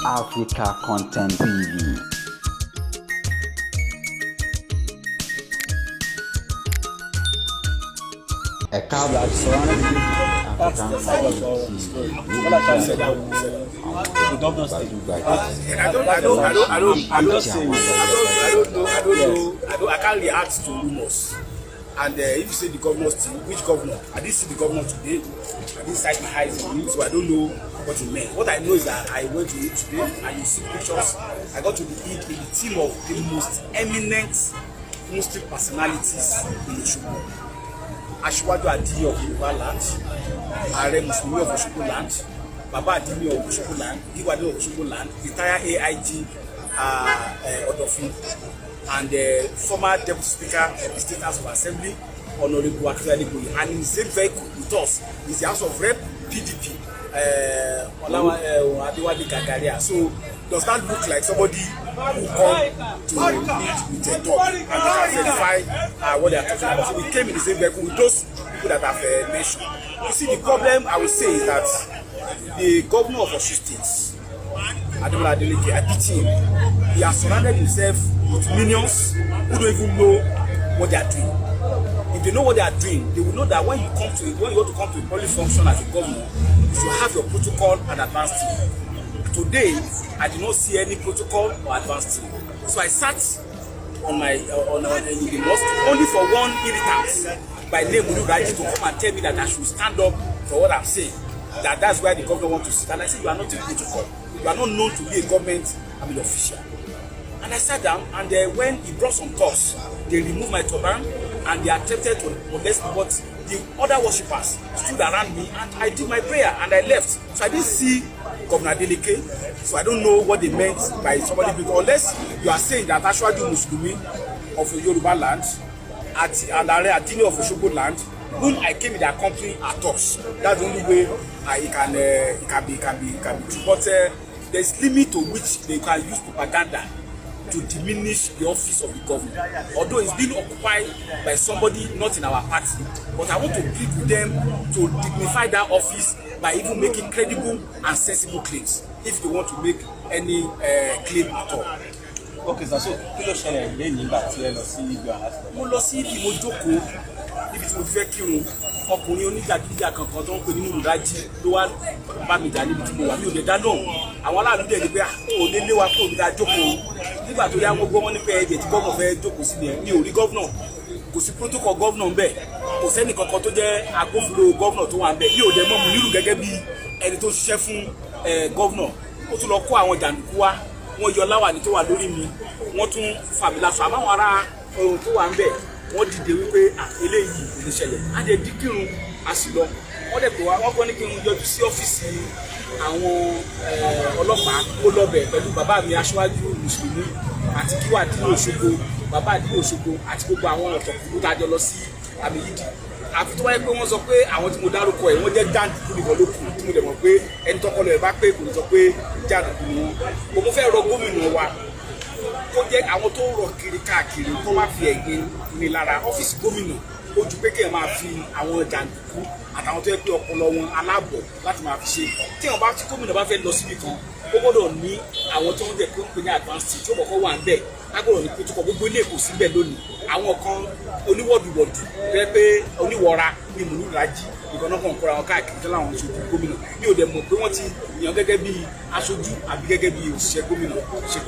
Africa Content TV. A cowboy surrounded African I can't react to rumors. And if you say the governor's team, which governor? I didn't see the governor today. I didn't sight my eyes on him, so I don't know what he meant. What I know is that I went to it today, and you see pictures. I got to the Eid in the team of the most eminent Muslim personalities in Osogbo. Ajibola Basiru of Yoruba land, Ààrẹ Mùsùlùmí of Osogbo land, Baba Adini of Osogbo land, Giwade of Osogbo land, retired AIG Odofin, and the former Deputy Speaker of the State House of Assembly, Honorable Adeleke, and in the same vehicle with us is the House of Rep PDP, Adewale Gagaria. So does that look like somebody who come to meet with a dog and can verify what they are talking about? So we came in the same vehicle with those people that have mentioned. You see, the problem I would say is that the governor of Osun State, Adeleke, I pity him. He has surrounded himself with minions who don't even know what they are doing. If they know what they are doing, they will know that when you want to come to a public function as a governor, you should have your protocol and advanced team. Today, I did not see any protocol or advanced team. So I sat on my in the mosque only for one irritant by name Raji to come and tell me that I should stand up for what I'm saying. That's where the governor wants to sit. And I said, you are not a protocol. You are not known to be a government official. And I sat down, and when he brought some talks, they removed my turban and they attempted to molest me. But the other worshippers stood around me, and I did my prayer and I left. So I didn't see Governor Adeleke, so I don't know what they meant by somebody, because unless you are saying that Ashwaju Muslimi of Yoruba land and Ààrẹ Adini of Osogbo land, whom I came in their company at talks. That's the only way it can be true. But there's limit to which they can use propaganda to diminish the office of the governor, although it's been occupied by somebody not in our party. But I want to plead with them to dignify that office by even making credible and sensible claims, if they want to make any claim at all. Okay, so kí ló ṣẹlẹ̀ lẹ́yìn nígbà tí ẹ lọ sí ibi àhásọ? Mo lọ sí ibi mo jókòó níbi tí mo fẹ́ kírun, ọkùnrin oníjàgídíjà kankan tó ń pè ní Mùrùdájí ló wá bá mi jà níbi tí mo wà, mi ò lè dá lóhùn. Àwọn aráàlú dẹ̀ ní pé ó lé lé wa kó mi dá jókòó. Nígbà tó yá wọ́n gbọ́ wọ́n ní pé ẹ̀jẹ̀ tí gómìnà fẹ́ jókòó sí ni mi ò rí gómìnà, kò sí protocol gómìnà ń bẹ̀, kò sẹ́ni kankan tó jẹ́ agbófinró gómìnà tó wà ń bẹ̀. Mi ò dẹ̀ mọ̀ Muniru gẹ́gẹ́ bí ẹni tó ṣiṣẹ́ fún gómìnà. Ó tún lọ kó àwọn jàǹdùkú wá, wọ́n yọ láwàní tó wà lórí mi, wọ́n tún fàmì láṣọ. Àmọ́ àwọn ará ohun tó wà ń bẹ̀ wọ́n dìde wípé eléyìí kò ní ṣẹlẹ̀. Á jẹ́ díkìrun a sì lọ. Wọ́n dẹ̀ pé wọ́n kọ́ ní kí n yọjú sí ọ́fíìsì àwọn ọlọ́pàá ó lọ́bẹ̀ pẹ̀lú bàbá mi Aṣíwájú Mùsùlùmí àti Giwade Òṣogbo, bàbá Adini Òṣogbo àti gbogbo àwọn ọ̀tọ̀kùnrin tá a jọ lọ sí àmì yìí. Àfi tó wáyé pé wọ́n sọ pé àwọn tí mo dárúkọ ẹ̀ wọ́n jẹ́ jàǹdùkú nìkan ló kù, tí mo dẹ̀ mọ̀ pé ẹni tọ́kọ lọ ẹ̀ bá pé kò ní sọ pé jàǹdùkú ni wọ́n. Mo fẹ́ rọ gómìnà wa kó jẹ́ àwọn tó rọ kiri káàkiri kó má fi ẹ̀gbin ní lára ọ́fíìsì gómìnà. Ó ju pé kí ẹ máa fi àwọn jàǹdùkú àtàwọn tó yẹ pé ọpọlọ wọn aláàbọ̀ láti máa fi ṣe. Tí wọn bá tí gómìnà bá fẹ́ lọ síbi kan, ó gbọ́dọ̀ ní àwọn tó ń jẹ́ pé ó ń pè ní advance tí ó kọ́kọ́ wà ń bẹ̀. Lágbọ́dọ̀ ní pé tó kọ gbogbo ilé kò síbẹ̀ lónìí. Àwọn kan oníwọ̀dùwọ̀dù rẹ pé oníwọ̀ra ní Mùrùdájí nìkan náà kàn kóra wọn káàkiri tó láwọn aṣojú gómìnà. Mi ò dẹ̀ mọ̀ pé wọ́n ti yàn gẹ́gẹ́ bí aṣojú àbí gẹ́gẹ́ bí òṣìṣẹ́ gómìnà ṣe.